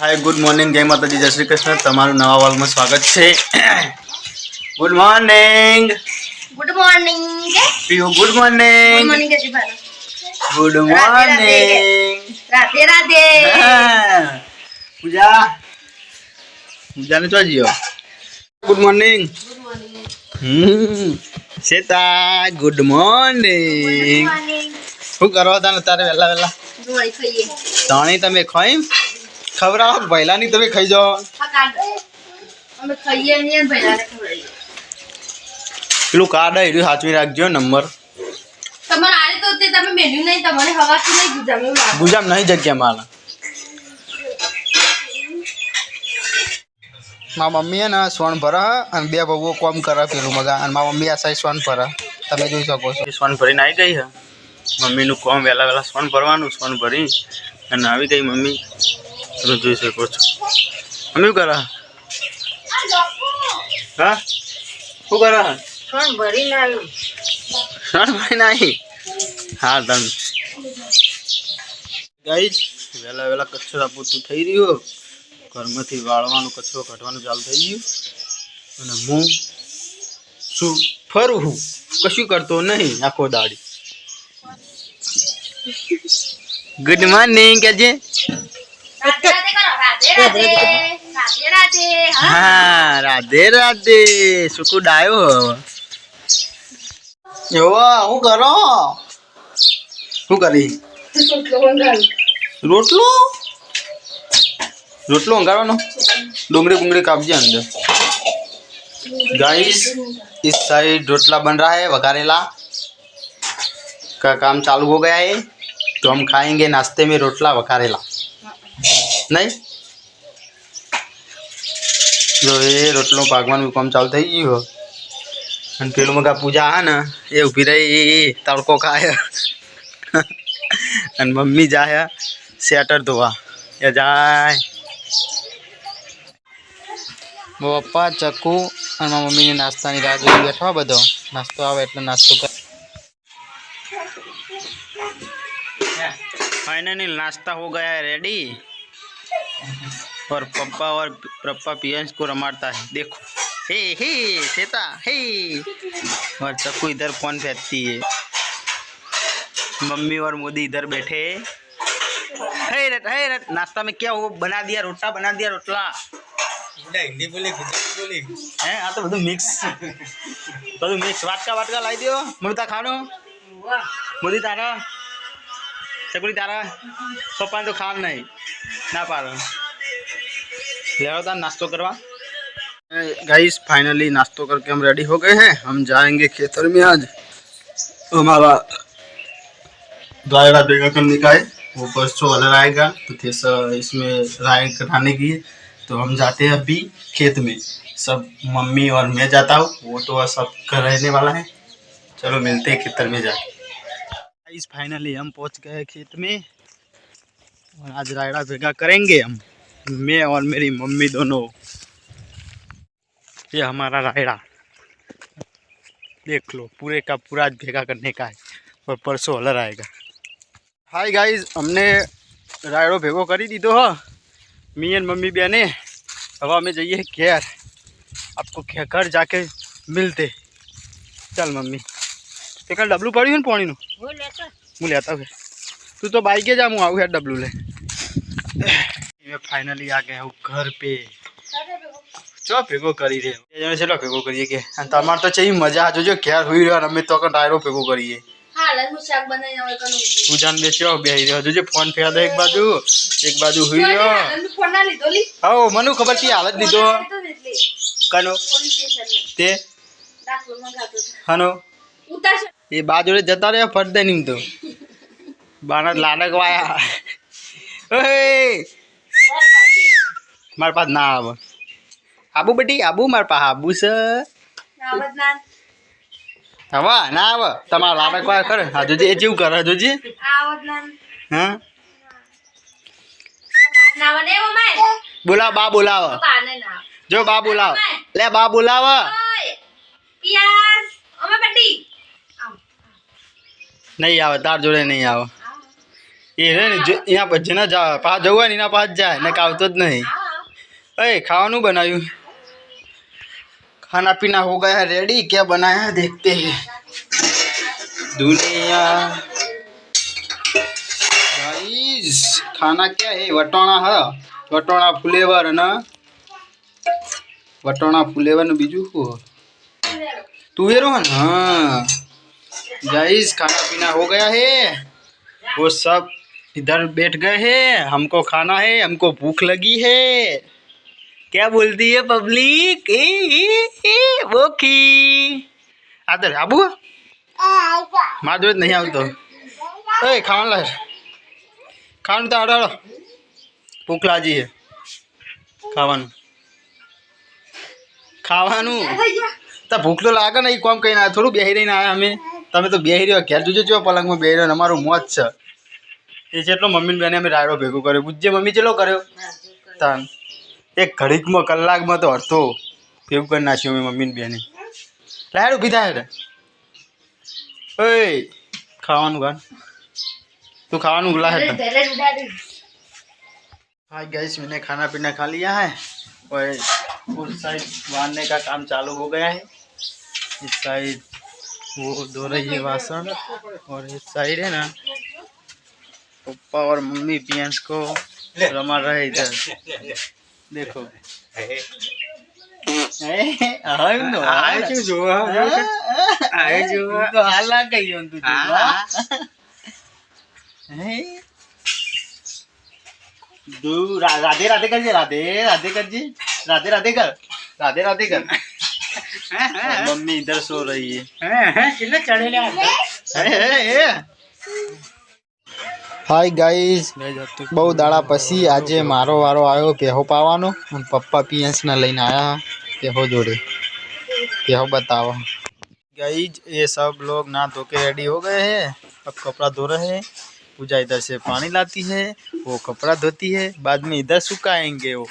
Hi good morning जय माता दी जय श्री कृष्ण तमारू नवा व्लॉग में स्वागत है। Good morning good morning Piyu good morning good morning कैसी बात गुड राधे मॉर्निंग राधे राधे पूजा पूजा ने तो जियो good morning good morning Sita good morning શું કરો હતા ને તારે વેલા વેલા જોઈ ખાઈએ તાણી તમે ખાઈ ખબર આવો પહેલાની તમે ખાઈ જાઓ હા કાઢ અમે ખાઈએ ને ભૈયાને ખવડાવીએ પેલું કાર્ડ આવ્યું સાચવી રાખજો નંબર તમારે આલે તો તે તમે મેન્યુ નહીં તમારે હવાથી નહીં ગુજામ એવું લાગે ગુજામ નહીં જગ્યા મારા મારા મમ્મી ને સોન ભરે અને બે બહુઓ કોમ કરે પેલું મગા અને મારા મમ્મી આ સાઈડ સોન ભરે તમે જોઈ શકો છો સોન ભરીને આવી ગઈ હે મમ્મીનું કોમ વહેલા વહેલા સોન ભરવાનું સોન ભરી અને આવી ગઈ મમ્મી તમે જોઈ શકો છો મમ્મી શું કરે હા શું કરે સોન ભરીને આવ્યું સોન ભરીને આવી હા તમે ગાઈસ વહેલા વહેલા કચરા પોતું થઈ રહ્યું ઘરમાંથી વાળવાનું કચરો કાઢવાનું ચાલુ થઈ ગયું અને હું શું ફરું હું કશું કરતો નહીં આખો દાડી ગુડ મોર્નિંગ કેજે રાધે રાધે કરો રાધે રાધે રાધે રાધે હા રાધે રાધે સુકુ ડાયો એવો હું કરો શું કરી રોટલો रोटलो अंगारो डोंगरी बुंगड़ी कापजी अंदर गाइस इस साइड रोटला बन रहा है वघारेला का काम चालू हो गया है तो हम खाएंगे नाश्ते में रोटला वघारेला नहीं जो ये रोटलो पागवान काम चालू थी गयो અને પેલું મગા પૂજા હા ને એ ઊભી રહી તડકો ખાય અને મમ્મી જાય સ્વેટર ધોવા એ જાય પપ્પા ચક્કુ અને મારા મમ્મીને નાસ્તાની રાહ જોઈ બેઠો બધો नाश्तो आवे એટલે नाश्तो कर फाइनली नाश्ता हो गया है रेडी और पप्पा पियंस को रमाड़ता है देखो हे हे सीता हे और चक्कू इधर फोन फेंकती है मम्मी और मोदी इधर बैठे हे रट नाश्ता में क्या वो बना दिया रोटला हिंदी बोली गुजराती बोली हैं आ तो બધું મિક્સ વાટકા લાવી દો મમતા ખાનો મોદી તારા ચકુડી તારા પપ્પા તો ખાવ નહીં ના પાડો लेओ ता नाश्तो करवा गाइस फाइनली नाश्तो करके हम रेडी हो गए हैं हम जाएंगे खेतर में आज हमारा रायरा बेगा करने का है वो परसों वाला आएगा तो इसमें राय कराने की है तो हम जाते हैं अभी खेत में सब मम्मी और मैं जाता हूँ वो तो सब कर रहने वाला है चलो मिलते हैं खेतर में जाके गाइस फाइनली हम पहुँच गए खेत में और आज रायरा बेगा करेंगे हम मैं और मेरी मम्मी दोनों ये हमारा रायड़ा देख लो पूरे का पूरा भेगा करने का है और परसों हलर आएगा। हाय गाइस हमने रायड़ो भेगो करी दीधो हो मी एंड मम्मी बहने हवा में जाइए घर आपको घर जाके मिलते चल मम्मी एक डबलू पड़ी है पानी मुँह लेता हूँ तू तो बाइक जा मुँह आऊँ यार डबलू ले फाइनली आ गया हूँ घर पे चो भेगो करी रे चलो भेगो करिए के तमार तो चाहिए मजा जो जो घर हुई रहा अमे तो डायरो भेगो करिए हां लग मु शाक बनाई आवे कनो तू जान बेचो बेही रहो जो फोन फेरा दे एक बाजू हुई रहो फोन ना लीधो ली हां मनु खबर थी हालत दीदो कनो पुलिस स्टेशन में ते दाखलो मंगातो हनो उतार ये बाजू जता रे फट दे नीम तो बाना लाडक वाया ओए मार पास ना आव आबू बेटी आबू मार पास आबू से आवत ना हवा ना आव तमारा लाडक वाया करे आ जोजे ए जेव करे जोजे आवत ना हां ना बने वो मैं बोला बा बोलाव पाने ना जो बा बोलाव ले बा बोलाव ओए पियास ओ मैं बड्डी आओ नहीं आव तार जोड़े नहीं आव એ રે ને જો એના પછી ના જા પાસ જવું હોય ને એના પાસ જાય ને આવતો જ નહીં. એ ખાવાનું બનાવ્યું. खाना पीना हो गया है रेडी. क्या बनाया है देखते हैं. दुनिया गाइस खाना क्या है. वटोणा है. वटोणा फ्लेवर है ना. वटोणा फ्लेवर ने बीजू को तुवेरो है ना. हाँ गाइस खाना पीना हो गया है. वो सब इधर बैठ गए हैं. हमको खाना है. हमको भूख लगी है. क्या बोलती है पब्लिक. बोखी आदर आबू मार जोत नहीं आवतो. ए खावन ला खावन तो आड़ो भूख लागी है. खावानू खावानू तो भूख तो लागे नहीं. कोम कहीं ना थोड़ू बेही रही आया अमे. તમે તો બેહી રહ્યો ઘેર જોજો જો પલંગમાં બેહી રહ્યો. અમારું મોજ છે એ જેટલો મમ્મી બેને અમે રાયડો ભેગો કર્યો. પૂજ્ય મમ્મી ચેલો કર્યો તાન એક ઘડીકમાં કલાકમાં તો અડધો ભેગું કરી નાખ્યું અમે મમ્મીને બેને. લાયડું પીધા હે ઓય ખાવાનું ગાન तू खाવાનું गुला है. हाँ गाइस मैंने खाना पीना खा लिया है और उस साइड बांधने का काम चालू हो गया है. इस साइड वो धो रही है वासन और इस साइड है ना पापा और मम्मी पियांस को रमा रहे इधर. देखो राधे राधे कर राधे राधे कर जी. राधे राधे कर. राधे राधे कर. मम्मी इधर सो रही है. हाय गाइस बहु दाड़ा पसी आज मारो वारो आयो पेहो पावानो. पप्पा पियंस ने लईने आया पेहो जोड़े. पेहो बताओ गाइस. ये सब लोग ना धो के रेडी हो गए हैं. अब कपड़ा धो रहे हैं. पूजा इधर से पानी लाती है. वो कपड़ा धोती है. बाद में इधर सुखाएंगे वो.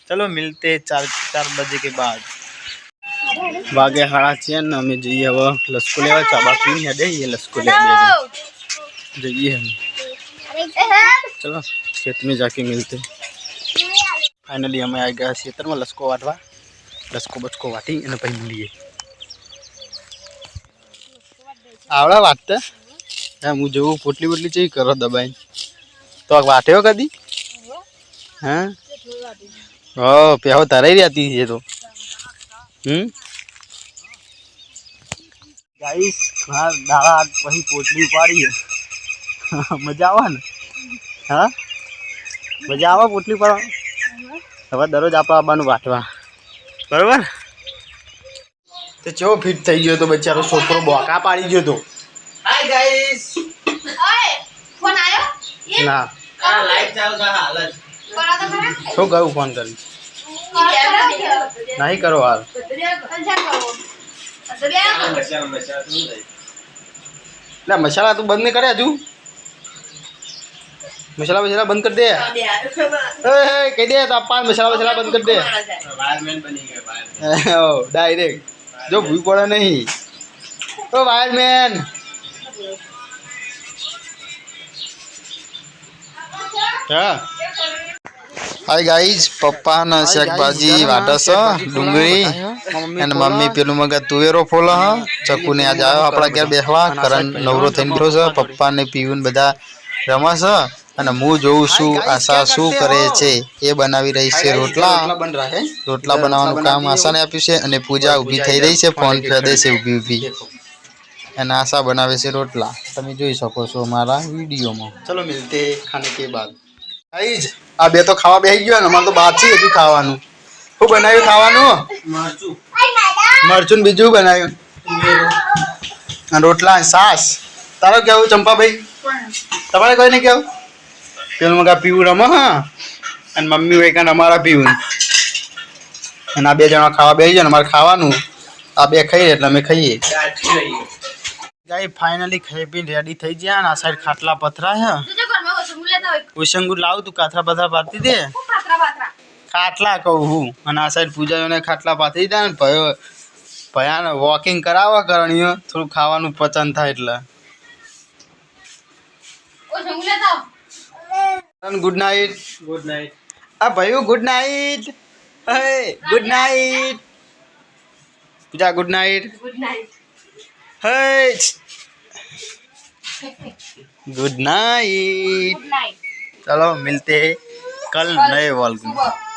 चलो मिलते हैं 4 बजे के बाद. वागे 6:30 अमे जाइए हवे लस्को लेवा. चाबा पीने हेडे ये लस्को लेवा जाइए हम. चलो खेत में जाके मिलते. फाइनली हमें आ गया खेतर में लस्को वाटवा. लस्को बचको वाटी एने पही मिलीए. आवड़ा वाटता हूँ जो पोटली वोटली चाहिए करो दबाई तो वाटे हो कदी. हाँ हो प्याहो तराई रहती है तो. गाइस दाड़ा पही पोटली उपाड़ी है. मजा आवा ने. हाँ मजा आवा पोटली पर. હવે દરરોજ આપણે આવવાનું વાટવા બરાબર. તો ચેવો ફિટ થઈ ગયો તો બચારો છોકરો બોકા પાડી ગયો તો. Hi guys. ઓય ફોન આયો ના આ લાઈટ ચાલુ છે હાલ જ કરો તો ખરા. શું કરું ફોન કરી નહીં કરો હાલ. ના મસાલા તું બંધ નહીં કરે હજુ. मसाला वसाला बंद कर दे. कह दे तो आप मसाला वसाला बंद कर दे. वायरमैन बनी गए वायरमैन. ओ डायरेक्ट जो भूल पड़ा नहीं. ओ वायरमैन हाँ. हाय गाइस पप्पा न शाकभाजी वाटस डूंगरी एंड मम्मी पेलू मगा तुवेरो फोला ह. चकू ने आज आयो अपना घर बेहवा. करण नवरो थईने बेठो छ. पप्पा ने पीवन बधा रमे छ અને હું જોઉં છું આશા શું કરે છે. એ બનાવી રહી છે રોટલા. રોટલા બનાવવાનું કામ આશાને આપ્યું છે અને પૂજા ઊભી થઈ રહી છે. ફોન ફેદે છે ઊભી ઊભી અને આશા બનાવે છે રોટલા. તમે જોઈ શકો છો મારા વિડીયોમાં. ચલો મિલતે ખાને કે બાદ. ગાઈઝ આ બે તો ખાવા બેસી ગયો ને અમારે તો બાકી હજુ ખાવાનું. શું બનાવ્યું ખાવાનું. મરચું મરચું બીજું બનાવ્યું અને રોટલા સાસ. તારો કેવું ચંપાભાઈ. તમારે કોઈ નહીં કેવું. પેલું મગા પીવું રમે હા અને મમ્મી હોય કાન અમારા પીવું અને આ બે જણા ખાવા બેસી જાય ને અમારે ખાવાનું. આ બે ખાઈએ એટલે અમે ખાઈએ. ગાઈ ફાઇનલી ખાઈ પીને રેડી થઈ ગયા. અને આ સાઈડ ખાટલા પથરા હે. ઉશંગુ લાવ તું કાથરા પથરા પાતી દે. ખાટલા કહું હું. અને આ સાઈડ પૂજાઓને ખાટલા પાતી દે ને ભયાને વોકિંગ કરાવવા કરણીઓ થોડું ખાવાનું પચન થાય એટલે. Good night. Good night. अब भाई good night. Good night. Pooja good night. Good night good night. Good night चलो मिलते हैं कल नए व्लॉग में। સુબહ